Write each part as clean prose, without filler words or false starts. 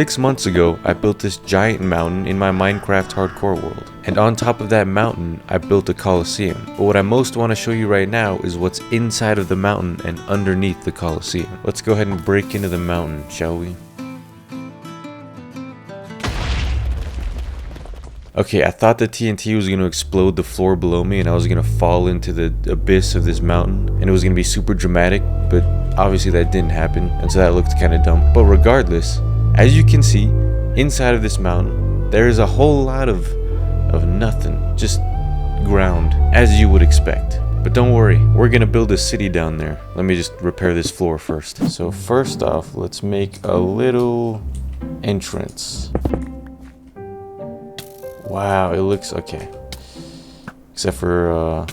6 months ago, I built this giant mountain in my Minecraft hardcore world. And on top of that mountain, I built a Colosseum. But what I most want to show you right now is what's inside of the mountain and underneath the Colosseum. Let's go ahead and break into the mountain, shall we? Okay, I thought the TNT was going to explode the floor below me and I was going to fall into the abyss of this mountain. And it was going to be super dramatic, but obviously that didn't happen. And so that looked kind of dumb. But regardless, as you can see, inside of this mountain, there is a whole lot of nothing. Just ground, as you would expect. But don't worry, we're going to build a city down there. Let me just repair this floor first. So first off, let's make a little entrance. Wow, it looks okay. Except for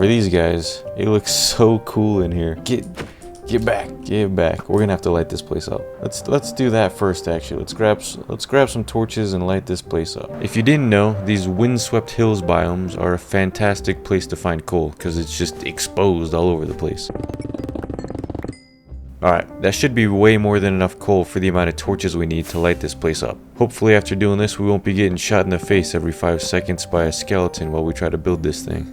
these guys, it looks so cool in here. Get back. We're gonna have to light this place up. Let's do that first. Actually, let's grab some torches and light this place up. If you didn't know, these windswept hills biomes are a fantastic place to find coal because it's just exposed all over the place. Alright, that should be way more than enough coal for the amount of torches we need to light this place up. Hopefully after doing this we won't be getting shot in the face every 5 seconds by a skeleton while we try to build this thing.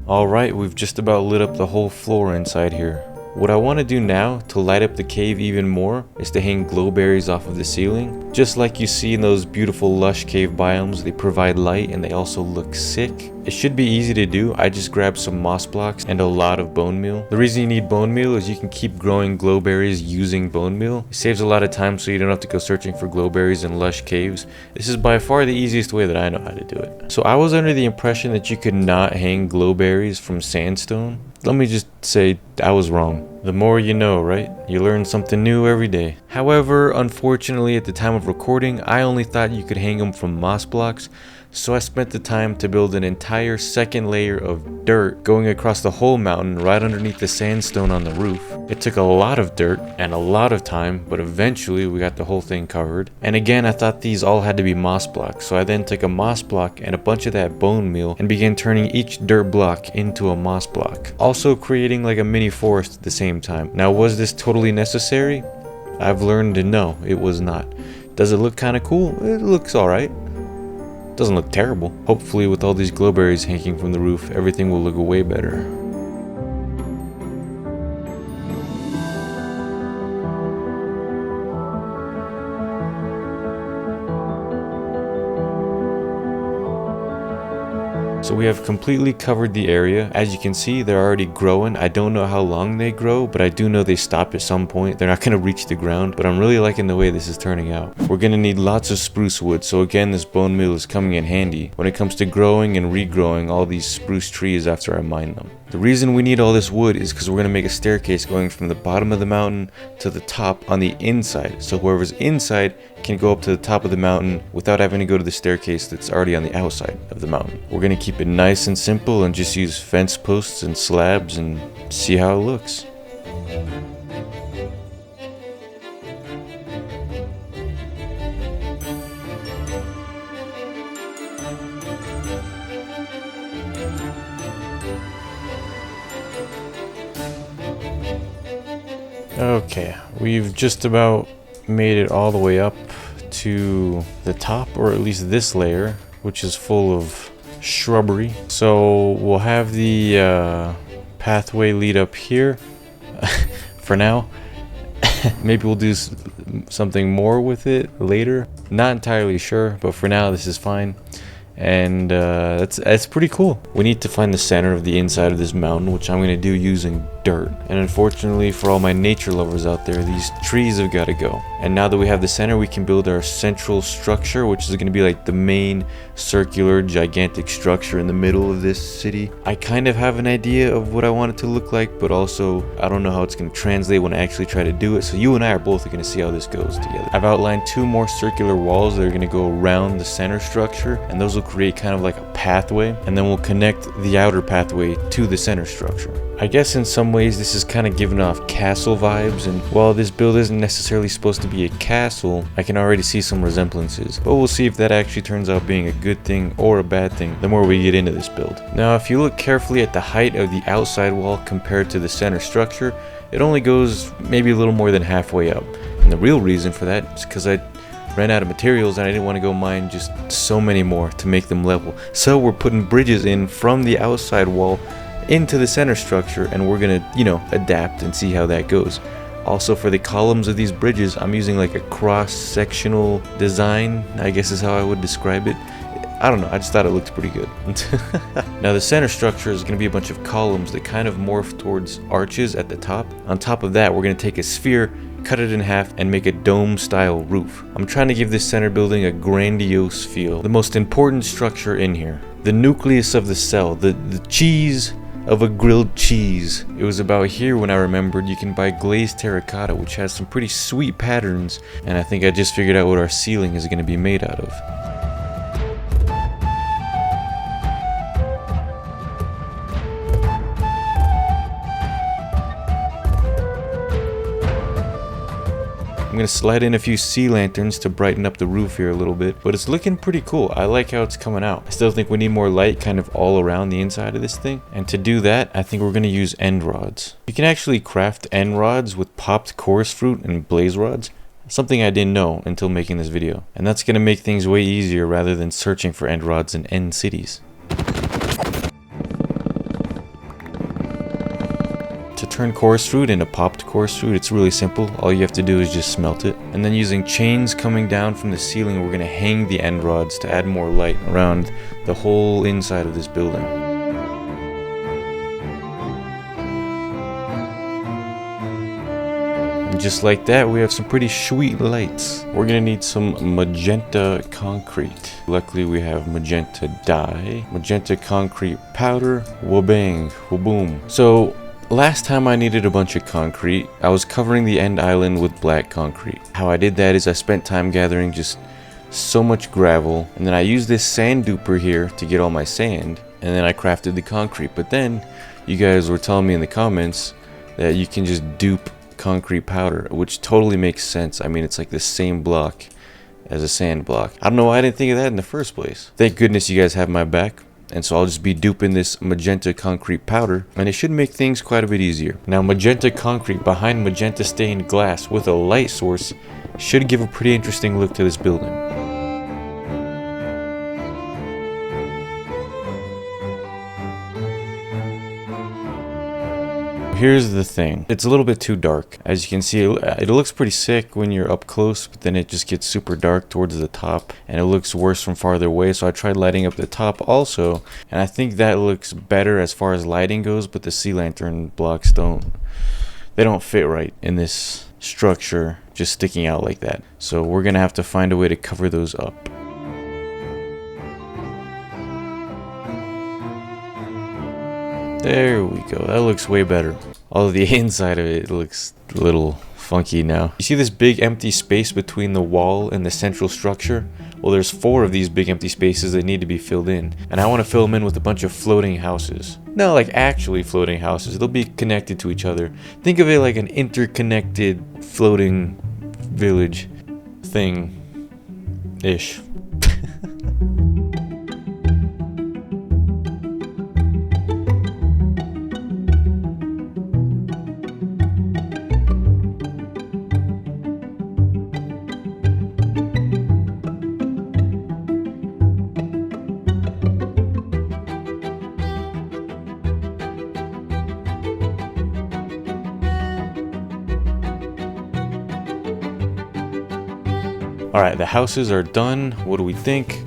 Alright, we've just about lit up the whole floor inside here. What I want to do now to light up the cave even more is to hang glowberries off of the ceiling. Just like you see in those beautiful lush cave biomes, they provide light and they also look sick. It should be easy to do. I just grabbed some moss blocks and a lot of bone meal. The reason you need bone meal is you can keep growing glowberries using bone meal. It saves a lot of time so you don't have to go searching for glowberries in lush caves. This is by far the easiest way that I know how to do it. So I was under the impression that you could not hang glowberries from sandstone. Let me just say I was wrong. The more you know, right? You learn something new every day. However, unfortunately at the time of recording, I only thought you could hang them from moss blocks. So I spent the time to build an entire second layer of dirt going across the whole mountain right underneath the sandstone on the roof. It took a lot of dirt and a lot of time, but eventually we got the whole thing covered. And again, I thought these all had to be moss blocks, so I then took a moss block and a bunch of that bone meal and began turning each dirt block into a moss block, also creating like a mini forest at the same time. Now, was this totally necessary? I've learned to no, it was not. Does it look kind of cool? It looks alright. Doesn't look terrible. Hopefully with all these glowberries hanging from the roof, everything will look way better. So we have completely covered the area. As you can see, they're already growing. I don't know how long they grow, but I do know they stop at some point. They're not going to reach the ground, but I'm really liking the way this is turning out. We're going to need lots of spruce wood, so again, this bone meal is coming in handy when it comes to growing and regrowing all these spruce trees after I mine them. The reason we need all this wood is because we're going to make a staircase going from the bottom of the mountain to the top on the inside. So whoever's inside can go up to the top of the mountain without having to go to the staircase that's already on the outside of the mountain. We're going to keep it nice and simple and just use fence posts and slabs and see how it looks. Okay, we've just about made it all the way up to the top, or at least this layer, which is full of shrubbery. So we'll have the pathway lead up here for now. Maybe we'll do something more with it later. Not entirely sure, but for now this is fine. And that's pretty cool. We need to find the center of the inside of this mountain, which I'm going to do using dirt. And unfortunately for all my nature lovers out there, these trees have got to go. And now that we have the center, we can build our central structure, which is going to be like the main circular gigantic structure in the middle of this city. I kind of have an idea of what I want it to look like, but also I don't know how it's going to translate when I actually try to do it. So you and I are both going to see how this goes together. I've outlined 2 more circular walls that are going to go around the center structure, and those will create kind of like a pathway, and then we'll connect the outer pathway to the center structure. I guess in some ways this is kind of giving off castle vibes, and while this build isn't necessarily supposed to be a castle, I can already see some resemblances. But we'll see if that actually turns out being a good thing or a bad thing the more we get into this build. Now, if you look carefully at the height of the outside wall compared to the center structure, it only goes maybe a little more than halfway up. And the real reason for that is because I ran out of materials and I didn't want to go mine just so many more to make them level. So we're putting bridges in from the outside wall into the center structure, and we're gonna, you know, adapt and see how that goes. Also, for the columns of these bridges, I'm using like a cross-sectional design, I guess is how I would describe it. I don't know, I just thought it looked pretty good. Now the center structure is going to be a bunch of columns that kind of morph towards arches at the top. On top of that, we're going to take a sphere, cut it in half, and make a dome style roof. I'm trying to give this center building a grandiose feel. The most important structure in here, the nucleus of the cell, the cheese of a grilled cheese. It was about here when I remembered you can buy glazed terracotta, which has some pretty sweet patterns, and I think I just figured out what our ceiling is going to be made out of. I'm going to slide in a few sea lanterns to brighten up the roof here a little bit, but it's looking pretty cool. I like how it's coming out. I still think we need more light kind of all around the inside of this thing, and to do that, I think we're going to use end rods. You can actually craft end rods with popped chorus fruit and blaze rods, something I didn't know until making this video, and that's going to make things way easier rather than searching for end rods in end cities. To turn chorus fruit into popped chorus fruit, it's really simple. All you have to do is just smelt it. And then using chains coming down from the ceiling, we're going to hang the end rods to add more light around the whole inside of this building. And just like that, we have some pretty sweet lights. We're going to need some magenta concrete. Luckily, we have magenta dye, magenta concrete powder, wabang, waboom. So, last time I needed a bunch of concrete, I was covering the end island with black concrete. How I did that is I spent time gathering just so much gravel, and then I used this sand duper here to get all my sand, and then I crafted the concrete. But then you guys were telling me in the comments that you can just dupe concrete powder, which totally makes sense. I mean, it's like the same block as a sand block. I don't know why I didn't think of that in the first place. Thank goodness you guys have my back. And so I'll just be duping this magenta concrete powder, and it should make things quite a bit easier. Now, magenta concrete behind magenta stained glass with a light source should give a pretty interesting look to this building. Here's the thing, it's a little bit too dark. As you can see, it looks pretty sick when you're up close, but then it just gets super dark towards the top, and it looks worse from farther away. So I tried lighting up the top also, and I think that looks better as far as lighting goes, but the sea lantern blocks don't fit right in this structure, just sticking out like that. So we're gonna have to find a way to cover those up. There we go, that looks way better. All of the inside of it looks a little funky now. You see this big empty space between the wall and the central structure? Well, there's 4 of these big empty spaces that need to be filled in, and I want to fill them in with a bunch of floating houses. Not like actually floating houses, they'll be connected to each other. Think of it like an interconnected floating village thing-ish. Alright, the houses are done. What do we think?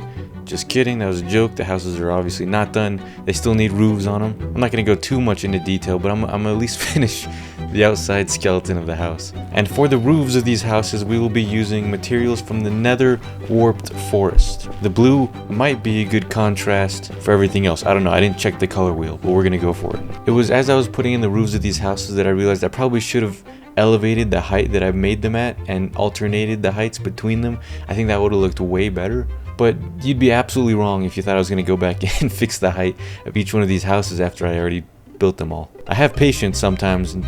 Just kidding, that was a joke. The houses are obviously not done. They still need roofs on them. I'm not going to go too much into detail, but I'm going to at least finish the outside skeleton of the house. And for the roofs of these houses, we will be using materials from the Nether Warped Forest. The blue might be a good contrast for everything else. I don't know, I didn't check the color wheel, but we're going to go for it. It was as I was putting in the roofs of these houses that I realized I probably should have elevated the height that I made them at and alternated the heights between them. I think that would have looked way better. but you'd be absolutely wrong if you thought I was going to go back and fix the height of each one of these houses after I already built them all. I have patience sometimes, and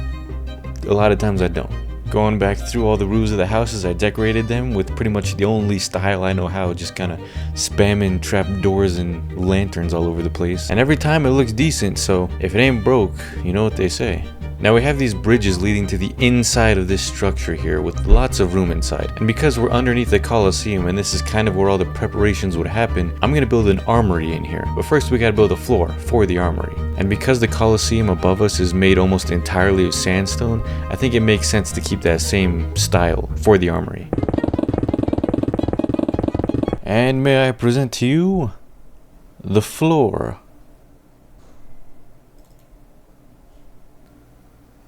a lot of times I don't. Going back through all the roofs of the houses, I decorated them with pretty much the only style I know how, just kind of spamming trap doors and lanterns all over the place. And every time it looks decent, so if it ain't broke, you know what they say. Now we have these bridges leading to the inside of this structure here with lots of room inside. And because we're underneath the Colosseum and this is kind of where all the preparations would happen, I'm gonna build an armory in here. But first we gotta build a floor for the armory. And because the Colosseum above us is made almost entirely of sandstone, I think it makes sense to keep that same style for the armory. And may I present to you the floor.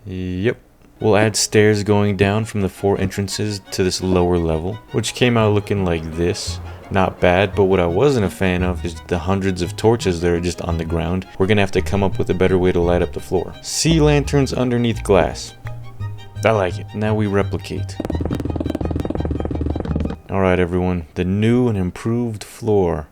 Yep. We'll add stairs going down from the 4 entrances to this lower level, which came out looking like this. Not bad, but what I wasn't a fan of is the hundreds of torches that are just on the ground. We're gonna have to come up with a better way to light up the floor. Sea lanterns underneath glass. I like it. Now we replicate. Alright everyone, the new and improved floor.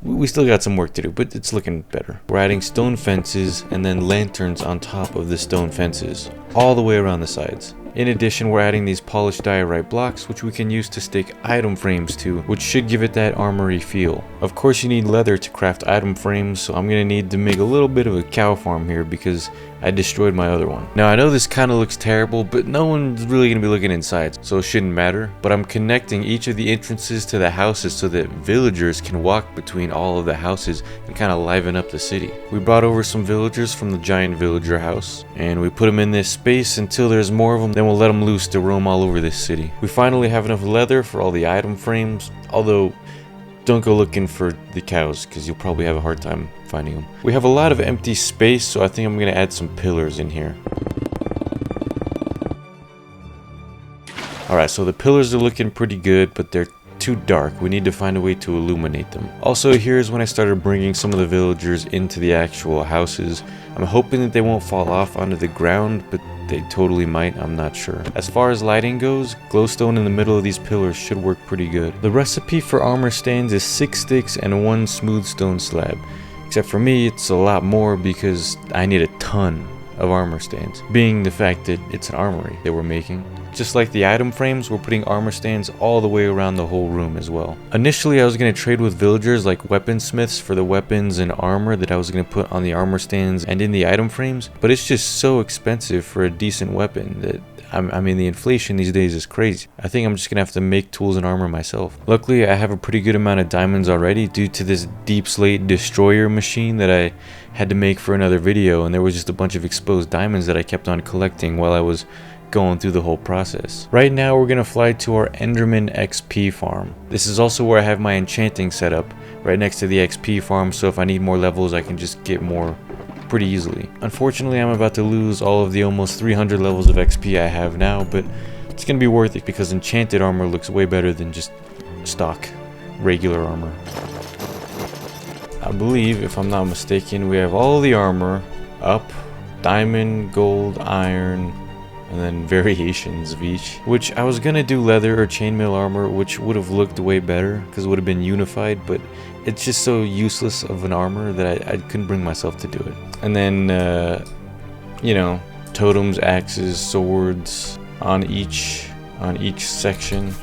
We still got some work to do, but it's looking better. We're adding stone fences and then lanterns on top of the stone fences, all the way around the sides. In addition, we're adding these polished diorite blocks, which we can use to stick item frames to, which should give it that armory feel. Of course, you need leather to craft item frames, so I'm gonna need to make a little bit of a cow farm here because I destroyed my other one. Now, I know this kind of looks terrible, but no one's really gonna be looking inside, so it shouldn't matter. But I'm connecting each of the entrances to the houses so that villagers can walk between all of the houses and kind of liven up the city. We brought over some villagers from the giant villager house, and we put them in this space until there's more of them. Then we'll let them loose to roam all over this city. We finally have enough leather for all the item frames, although don't go looking for the cows because you'll probably have a hard time finding them. We have a lot of empty space, so I think I'm going to add some pillars in here. Alright, so the pillars are looking pretty good, but they're too dark. We need to find a way to illuminate them. Also, here's when I started bringing some of the villagers into the actual houses. I'm hoping that they won't fall off onto the ground, but they totally might, I'm not sure. As far as lighting goes, glowstone in the middle of these pillars should work pretty good. The recipe for armor stands is 6 sticks and 1 smooth stone slab. Except for me, it's a lot more because I need a ton of armor stands, being the fact that it's an armory that we're making. Just like the item frames, we're putting armor stands all the way around the whole room as well. Initially, I was going to trade with villagers like weaponsmiths for the weapons and armor that I was going to put on the armor stands and in the item frames, but it's just so expensive for a decent weapon that I mean, the inflation these days is crazy. I think I'm just gonna have to make tools and armor myself. Luckily, I have a pretty good amount of diamonds already due to this deep slate destroyer machine that I had to make for another video, and there was just a bunch of exposed diamonds that I kept on collecting while I was going through the whole process. Right now, we're gonna fly to our Enderman XP farm. This is also where I have my enchanting set up, right next to the XP farm, so if I need more levels, I can just get more pretty easily. Unfortunately, I'm about to lose all of the almost 300 levels of XP I have now, but it's gonna be worth it because enchanted armor looks way better than just stock regular armor. I believe, if I'm not mistaken, we have all the armor up, diamond, gold, iron, and then variations of each, which I was gonna do leather or chainmail armor, which would have looked way better because it would have been unified, but it's just so useless of an armor that I couldn't bring myself to do it. And then, you know, totems, axes, swords on each section.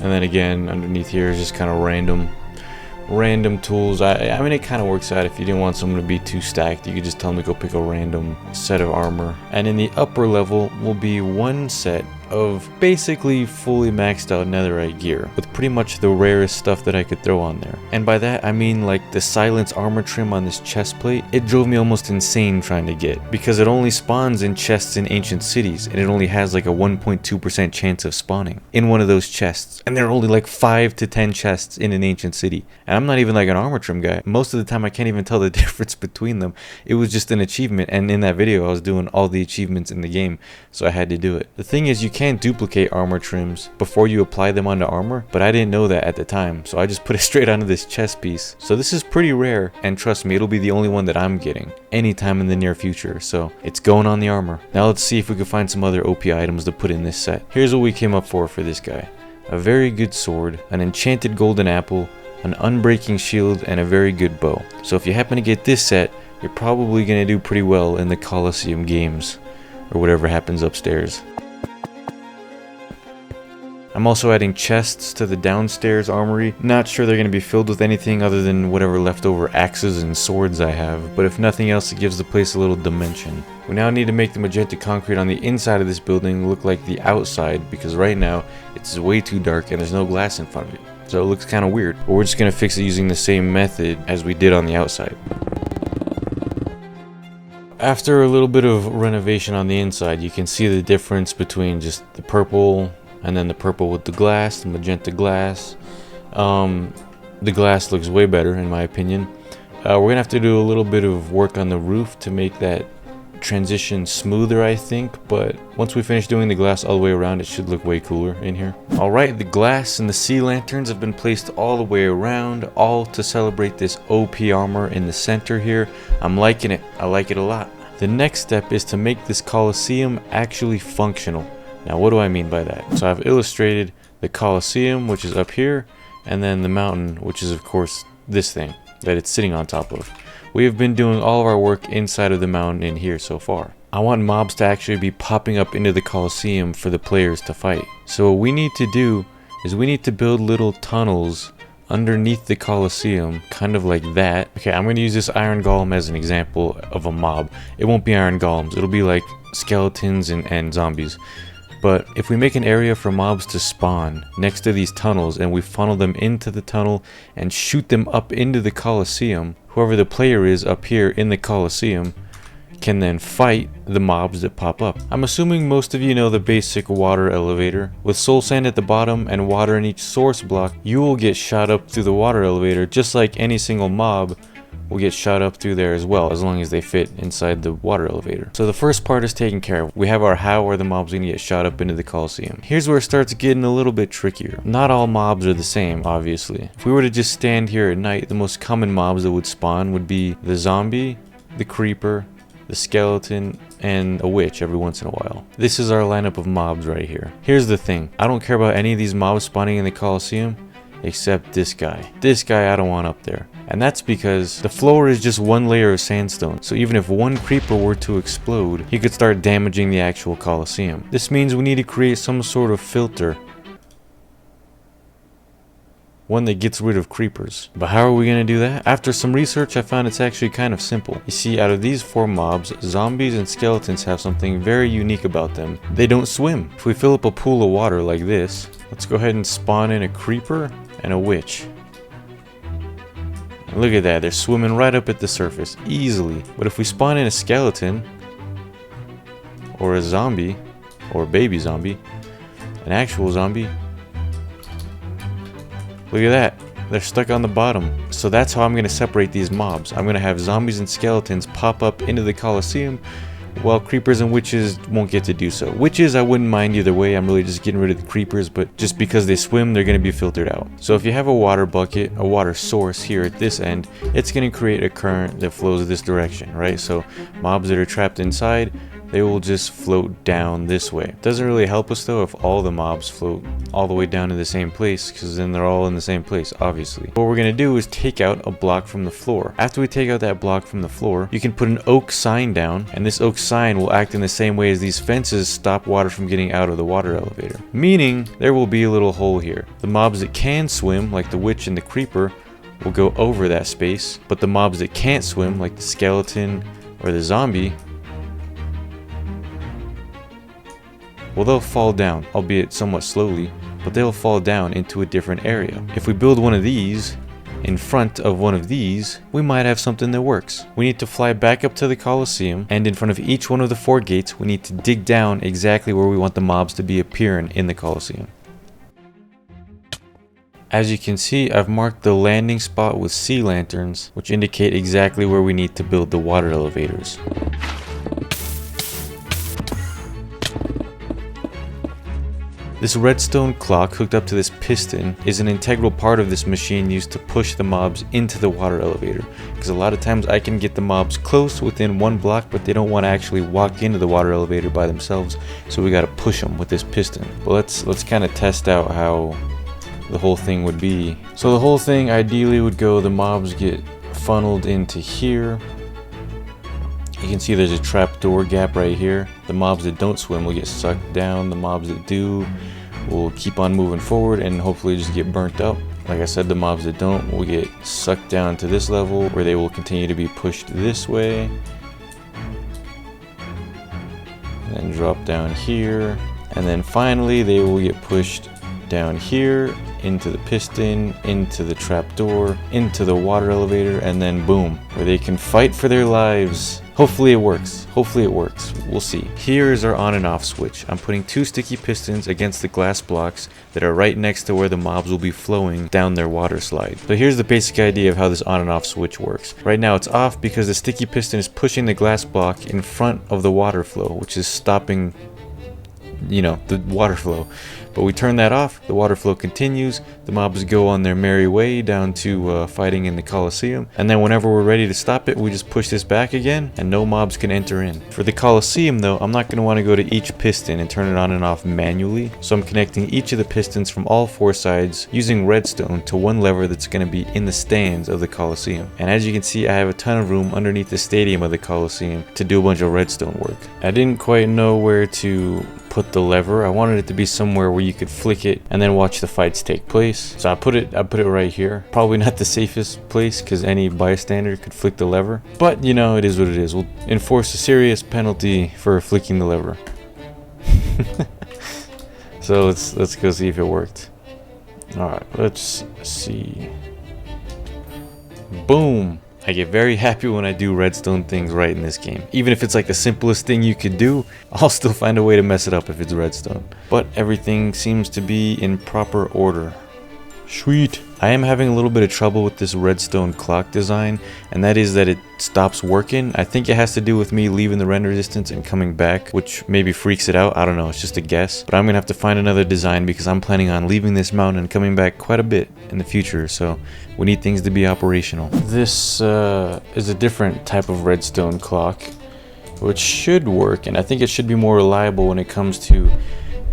And then again, underneath here is just kind of random tools. I mean, it kind of works out. If you didn't want someone to be too stacked, you could just tell them to go pick a random set of armor. And in the upper level will be one set of basically fully maxed out netherite gear with pretty much the rarest stuff that I could throw on there. And by that I mean like the silence armor trim on this chest plate. It drove me almost insane trying to get, because it only spawns in chests in ancient cities and it only has like a 1.2% chance of spawning in one of those chests, and there are only like 5 to 10 chests in an ancient city. And I'm not even like an armor trim guy. Most of the time I can't even tell the difference between them. It was just an achievement, and in that video I was doing all the achievements in the game, so I had to do it. The thing is, you can't duplicate armor trims before you apply them onto armor, but I didn't know that at the time, so I just put it straight onto this chest piece. So this is pretty rare, and trust me, it'll be the only one that I'm getting anytime in the near future, so it's going on the armor. Now let's see if we can find some other OP items to put in this set. Here's what we came up for this guy. a very good sword, an enchanted golden apple, an unbreaking shield, and a very good bow. So if you happen to get this set, you're probably going to do pretty well in the Colosseum games, or whatever happens upstairs. I'm also adding chests to the downstairs armory. Not sure they're going to be filled with anything other than whatever leftover axes and swords I have, but if nothing else, it gives the place a little dimension. We now need to make the magenta concrete on the inside of this building look like the outside, because right now it's way too dark and there's no glass in front of it. So it looks kind of weird, but we're just going to fix it using the same method as we did on the outside. After a little bit of renovation on the inside, you can see the difference between just the purple and then the purple with the glass, the magenta glass. The glass looks way better in my opinion. We're gonna have to do a little bit of work on the roof to make that transition smoother, I think, but once we finish doing the glass all the way around, it should look way cooler in here. Alright, the glass and the sea lanterns have been placed all the way around, all to celebrate this OP armor in the center here. I'm liking it. I like it a lot. The next step is to make this Colosseum actually functional. Now what do I mean by that? So I've illustrated the Colosseum, which is up here, and then the mountain, which is of course this thing that it's sitting on top of. We have been doing all of our work inside of the mountain in here so far. I want mobs to actually be popping up into the Colosseum for the players to fight. So what we need to do is we need to build little tunnels underneath the Colosseum, kind of like that. Okay, I'm going to use this iron golem as an example of a mob. It won't be iron golems, it'll be like skeletons and zombies. But if we make an area for mobs to spawn next to these tunnels and we funnel them into the tunnel and shoot them up into the Colosseum, whoever the player is up here in the Colosseum can then fight the mobs that pop up. I'm assuming most of you know the basic water elevator. With soul sand at the bottom and water in each source block, you will get shot up through the water elevator just like any single mob will get shot up through there as well, as long as they fit inside the water elevator. So the first part is taken care of. We have our how are the mobs going to get shot up into the Colosseum. Here's where it starts getting a little bit trickier. Not all mobs are the same, obviously. If we were to just stand here at night, the most common mobs that would spawn would be the zombie, the creeper, the skeleton, and a witch every once in a while. This is our lineup of mobs right here. Here's the thing. I don't care about any of these mobs spawning in the Colosseum, except this guy. This guy I don't want up there. And that's because the floor is just one layer of sandstone. So even if one creeper were to explode, he could start damaging the actual Colosseum. This means we need to create some sort of filter. One that gets rid of creepers. But how are we going to do that? After some research, I found it's actually kind of simple. You see, out of these 4 mobs, zombies and skeletons have something very unique about them. They don't swim. If we fill up a pool of water like this, let's go ahead and spawn in a creeper and a witch. And look at that, they're swimming right up at the surface, easily. But if we spawn in a skeleton, or a zombie, or a baby zombie, an actual zombie, look at that, they're stuck on the bottom. So that's how I'm going to separate these mobs. I'm going to have zombies and skeletons pop up into the Colosseum, while creepers and witches won't get to do so. Witches I wouldn't mind either way, I'm really just getting rid of the creepers, but just because they swim, they're going to be filtered out. So if you have a water bucket, a water source here at this end, it's going to create a current that flows this direction, right? So mobs that are trapped inside, they will just float down this way. Doesn't really help us though if all the mobs float all the way down to the same place, because then they're all in the same place, obviously. What we're going to do is take out a block from the floor. After we take out that block from the floor, you can put an oak sign down, and this oak sign will act in the same way as these fences stop water from getting out of the water elevator. Meaning, there will be a little hole here. The mobs that can swim, like the witch and the creeper, will go over that space, but the mobs that can't swim, like the skeleton or the zombie, well, they'll fall down, albeit somewhat slowly, but they'll fall down into a different area. If we build one of these in front of one of these, we might have something that works. We need to fly back up to the Colosseum, and in front of each one of the 4 gates, we need to dig down exactly where we want the mobs to be appearing in the Colosseum. As you can see, I've marked the landing spot with sea lanterns, which indicate exactly where we need to build the water elevators. This redstone clock hooked up to this piston is an integral part of this machine used to push the mobs into the water elevator, because a lot of times I can get the mobs close within one block, but they don't want to actually walk into the water elevator by themselves, so we got to push them with this piston. But let's kind of test out how the whole thing would be. So the whole thing ideally would go, the mobs get funneled into here. You can see there's a trapdoor gap right here. The mobs that don't swim will get sucked down. The mobs that do will keep on moving forward and hopefully just get burnt up. Like I said, the mobs that don't will get sucked down to this level where they will continue to be pushed this way. And then drop down here. And then finally they will get pushed down here into the piston, into the trapdoor, into the water elevator, and then boom, where they can fight for their lives. Hopefully it works. Hopefully it works. We'll see. Here is our on and off switch. I'm putting 2 sticky pistons against the glass blocks that are right next to where the mobs will be flowing down their water slide. So here's the basic idea of how this on and off switch works. Right now it's off because the sticky piston is pushing the glass block in front of the water flow, which is stopping, you know, the water flow. But we turn that off, the water flow continues, the mobs go on their merry way down to fighting in the Coliseum, and then whenever we're ready to stop it, we just push this back again, and no mobs can enter in. For the Coliseum though, I'm not going to want to go to each piston and turn it on and off manually, so I'm connecting each of the pistons from all 4 sides using redstone to one lever that's going to be in the stands of the Coliseum. And as you can see, I have a ton of room underneath the stadium of the Coliseum to do a bunch of redstone work. I didn't quite know where to put the lever. I wanted it to be somewhere where you could flick it and then watch the fights take place. So I put it right here. Probably not the safest place because any bystander could flick the lever. But you know, it is what it is. We'll enforce a serious penalty for flicking the lever. So let's go see if it worked. Alright, let's see. Boom! I get very happy when I do redstone things right in this game. Even if it's like the simplest thing you could do, I'll still find a way to mess it up if it's redstone. But everything seems to be in proper order. Sweet. I am having a little bit of trouble with this redstone clock design, and that is that it stops working. I think it has to do with me leaving the render distance and coming back, which maybe freaks it out. I don't know, it's just a guess. But I'm gonna have to find another design because I'm planning on leaving this mountain and coming back quite a bit in the future, so we need things to be operational. This is a different type of redstone clock, which should work, and I think it should be more reliable when it comes to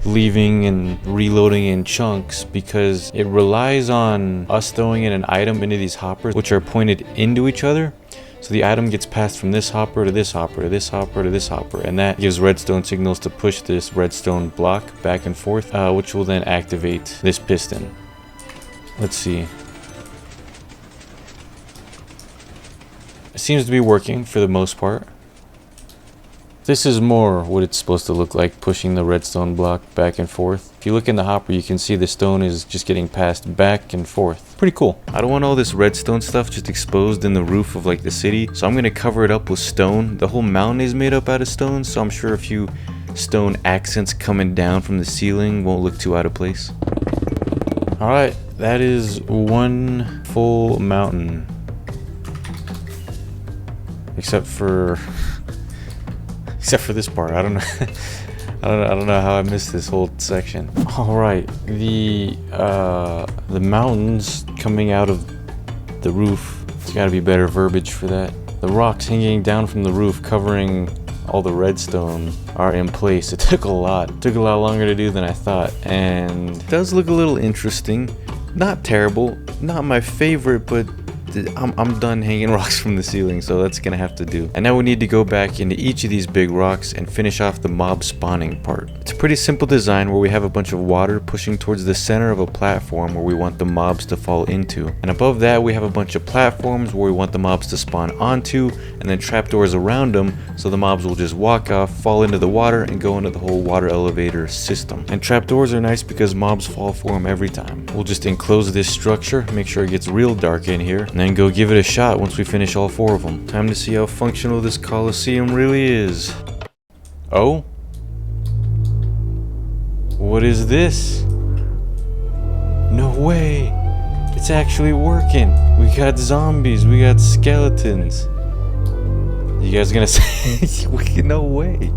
leaving and reloading in chunks, because it relies on us throwing in an item into these hoppers which are pointed into each other. So the item gets passed from this hopper to this hopper to this hopper to this hopper, and that gives redstone signals to push this redstone block back and forth, which will then activate this piston. Let's see. It seems to be working for the most part. This is more what it's supposed to look like, pushing the redstone block back and forth. If you look in the hopper, you can see the stone is just getting passed back and forth. Pretty cool. I don't want all this redstone stuff just exposed in the roof of like the city, so I'm gonna cover it up with stone. The whole mountain is made up out of stone, so I'm sure a few stone accents coming down from the ceiling won't look too out of place. Alright, that is one full mountain. Except for this part. I don't know. I don't know how I missed this whole section. All right, the mountains coming out of the roof. There's got to be better verbiage for that. The rocks hanging down from the roof, covering all the redstone, are in place. It took a lot. It took a lot longer to do than I thought, and it does look a little interesting. Not terrible. Not my favorite, but I'm done hanging rocks from the ceiling, so that's gonna have to do. And now we need to go back into each of these big rocks and finish off the mob spawning part. It's a pretty simple design where we have a bunch of water pushing towards the center of a platform where we want the mobs to fall into. And above that we have a bunch of platforms where we want the mobs to spawn onto, and then trapdoors around them so the mobs will just walk off, fall into the water, and go into the whole water elevator system. And trapdoors are nice because mobs fall for them every time. We'll just enclose this structure, make sure it gets real dark in here, and then go give it a shot once we finish all 4 of them. Time to see how functional this Coliseum really is. Oh? What is this? No way! It's actually working! We got zombies, we got skeletons. You guys gonna say, no way.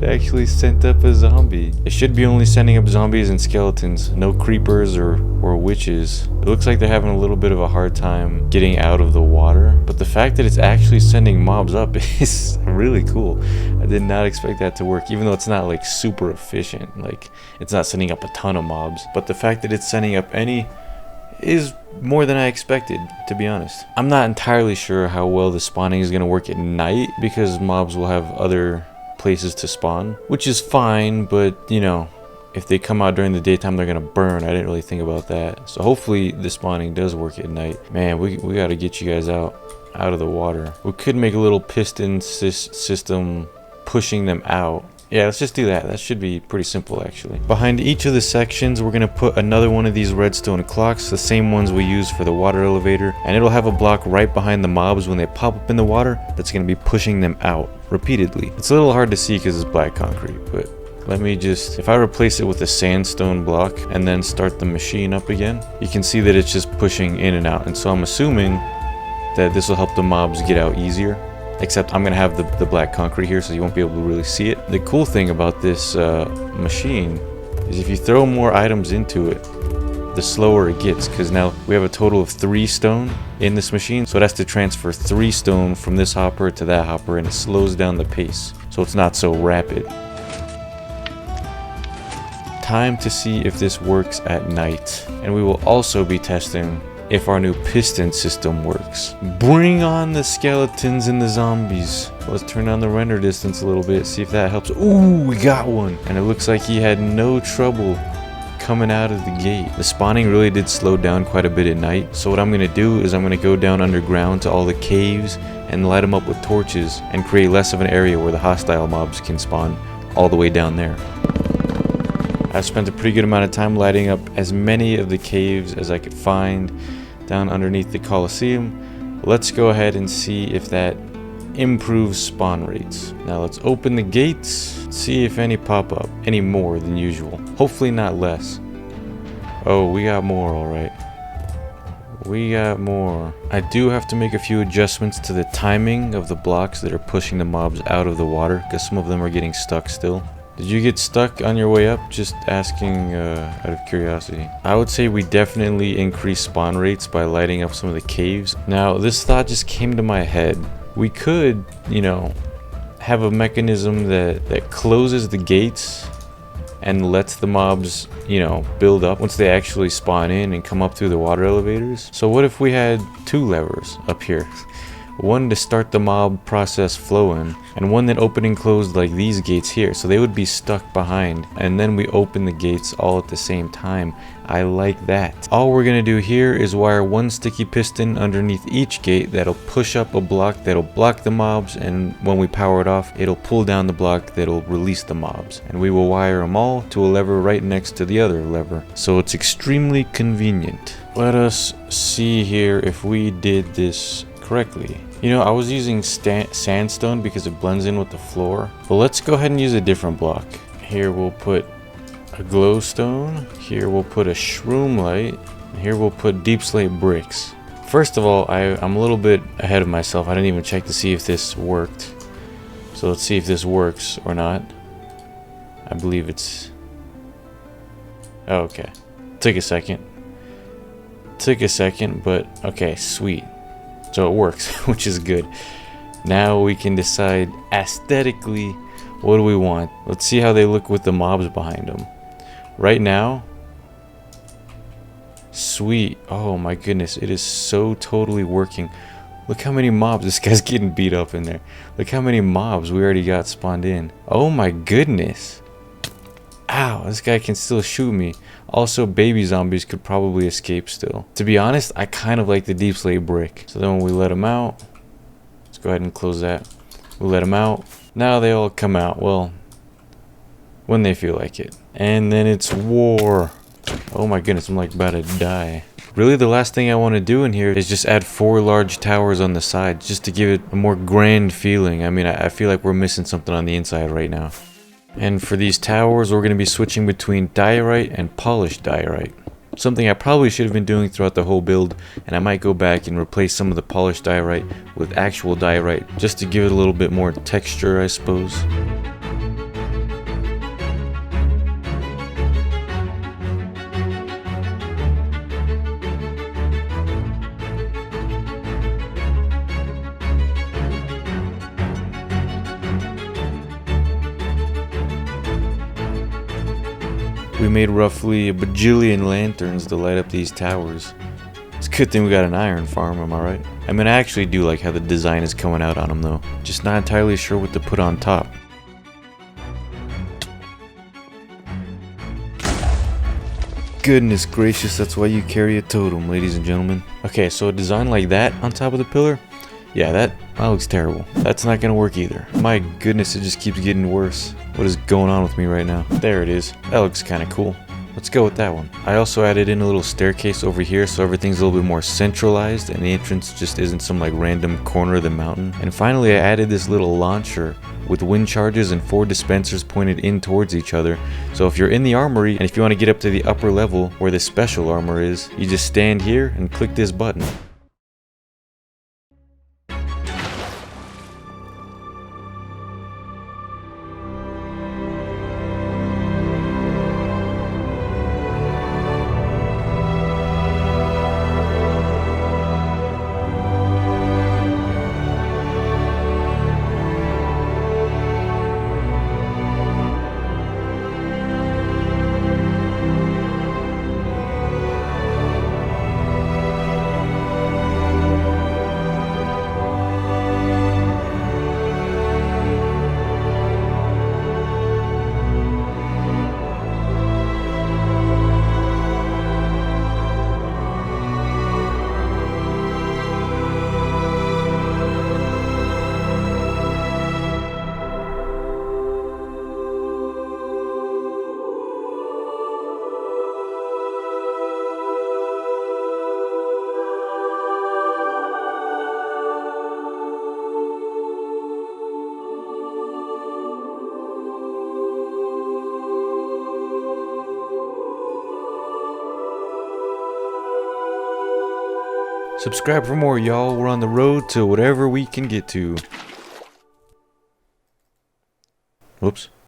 It actually sent up a zombie. It should be only sending up zombies and skeletons, no creepers or witches. It looks like they're having a little bit of a hard time getting out of the water, but the fact that it's actually sending mobs up is really cool. I did not expect that to work, even though it's not like super efficient. Like, it's not sending up a ton of mobs, but the fact that it's sending up any is more than I expected, to be honest. I'm not entirely sure how well the spawning is going to work at night, because mobs will have other places to spawn, which is fine, but you know, if they come out during the daytime, they're gonna burn. I didn't really think about that. So hopefully the spawning does work at night. Man, we got to get you guys out of the water. We could make a little piston system pushing them out. Yeah, let's just do that. That should be pretty simple, actually. Behind each of the sections, we're gonna put another one of these redstone clocks, the same ones we use for the water elevator, and it'll have a block right behind the mobs when they pop up in the water that's gonna be pushing them out repeatedly. It's a little hard to see because it's black concrete, but let me just, if I replace it with a sandstone block and then start the machine up again, you can see that it's just pushing in and out. And so I'm assuming that this will help the mobs get out easier. Except I'm going to have the black concrete here, so you won't be able to really see it. The cool thing about this machine is if you throw more items into it, the slower it gets, because now we have a total of 3 stone in this machine, so it has to transfer 3 stone from this hopper to that hopper, and it slows down the pace, so it's not so rapid. Time to see if this works at night, and we will also be testing if our new piston system works. Bring on the skeletons and the zombies. Let's turn on the render distance a little bit, see if that helps. Ooh, we got one, and it looks like he had no trouble coming out of the gate. The spawning really did slow down quite a bit at night, so what I'm gonna do is I'm gonna go down underground to all the caves and light them up with torches and create less of an area where the hostile mobs can spawn all the way down there. I've spent a pretty good amount of time lighting up as many of the caves as I could find down underneath the Colosseum. Let's go ahead and see if that improves spawn rates. Now let's open the gates, see if any pop up, any more than usual. Hopefully not less. Oh, we got more, alright. We got more. I do have to make a few adjustments to the timing of the blocks that are pushing the mobs out of the water, because some of them are getting stuck still. Did you get stuck on your way up? Just asking out of curiosity. I would say we definitely increase spawn rates by lighting up some of the caves. Now, this thought just came to my head. We could, you know, have a mechanism that closes the gates and lets the mobs, you know, build up once they actually spawn in and come up through the water elevators. So what if we had 2 levers up here? One to start the mob process flowing, and one that opened and closed like these gates here, so they would be stuck behind, and then we open the gates all at the same time. I like that. All we're gonna do here is wire 1 sticky piston underneath each gate that'll push up a block that'll block the mobs, and when we power it off, it'll pull down the block that'll release the mobs, and we will wire them all to a lever right next to the other lever, so it's extremely convenient. Let us see here if we did this correctly. You know, I was using sandstone because it blends in with the floor, but let's go ahead and use a different block. Here we'll put a glowstone, here we'll put a shroom light, and here we'll put deep slate bricks. First of all, I'm a little bit ahead of myself. I didn't even check to see if this worked, so let's see if this works or not. I believe it's... oh, okay. Took a second, but okay, sweet. So it works, which is good. Now we can decide aesthetically, what do we want? Let's see how they look with the mobs behind them. Right now, sweet. Oh my goodness, it is so totally working. Look how many mobs. This guy's getting beat up in there. Look how many mobs we already got spawned in. Oh my goodness. Ow, this guy can still shoot me. Also, baby zombies could probably escape still. To be honest, I kind of like the deep slate brick. So then when we let them out, let's go ahead and close that. We let them out. Now they all come out, well, when they feel like it. And then it's war. Oh my goodness, I'm like about to die. Really, the last thing I want to do in here is just add 4 large towers on the side, just to give it a more grand feeling. I mean, I feel like we're missing something on the inside right now. And for these towers, we're going to be switching between diorite and polished diorite. Something I probably should have been doing throughout the whole build, and I might go back and replace some of the polished diorite with actual diorite, just to give it a little bit more texture, I suppose. We made roughly a bajillion lanterns to light up these towers. It's a good thing we got an iron farm, am I right? I mean, I actually do like how the design is coming out on them though. Just not entirely sure what to put on top. Goodness gracious, that's why you carry a totem, ladies and gentlemen. Okay, so a design like that on top of the pillar? Yeah, that looks terrible. That's not gonna work either. My goodness, it just keeps getting worse. What is going on with me right now? There it is. That looks kind of cool. Let's go with that one. I also added in a little staircase over here so everything's a little bit more centralized and the entrance just isn't some like random corner of the mountain. And finally I added this little launcher with wind charges and 4 dispensers pointed in towards each other. So if you're in the armory and if you want to get up to the upper level where the special armor is, you just stand here and click this button. Subscribe for more, y'all. We're on the road to whatever we can get to. Whoops.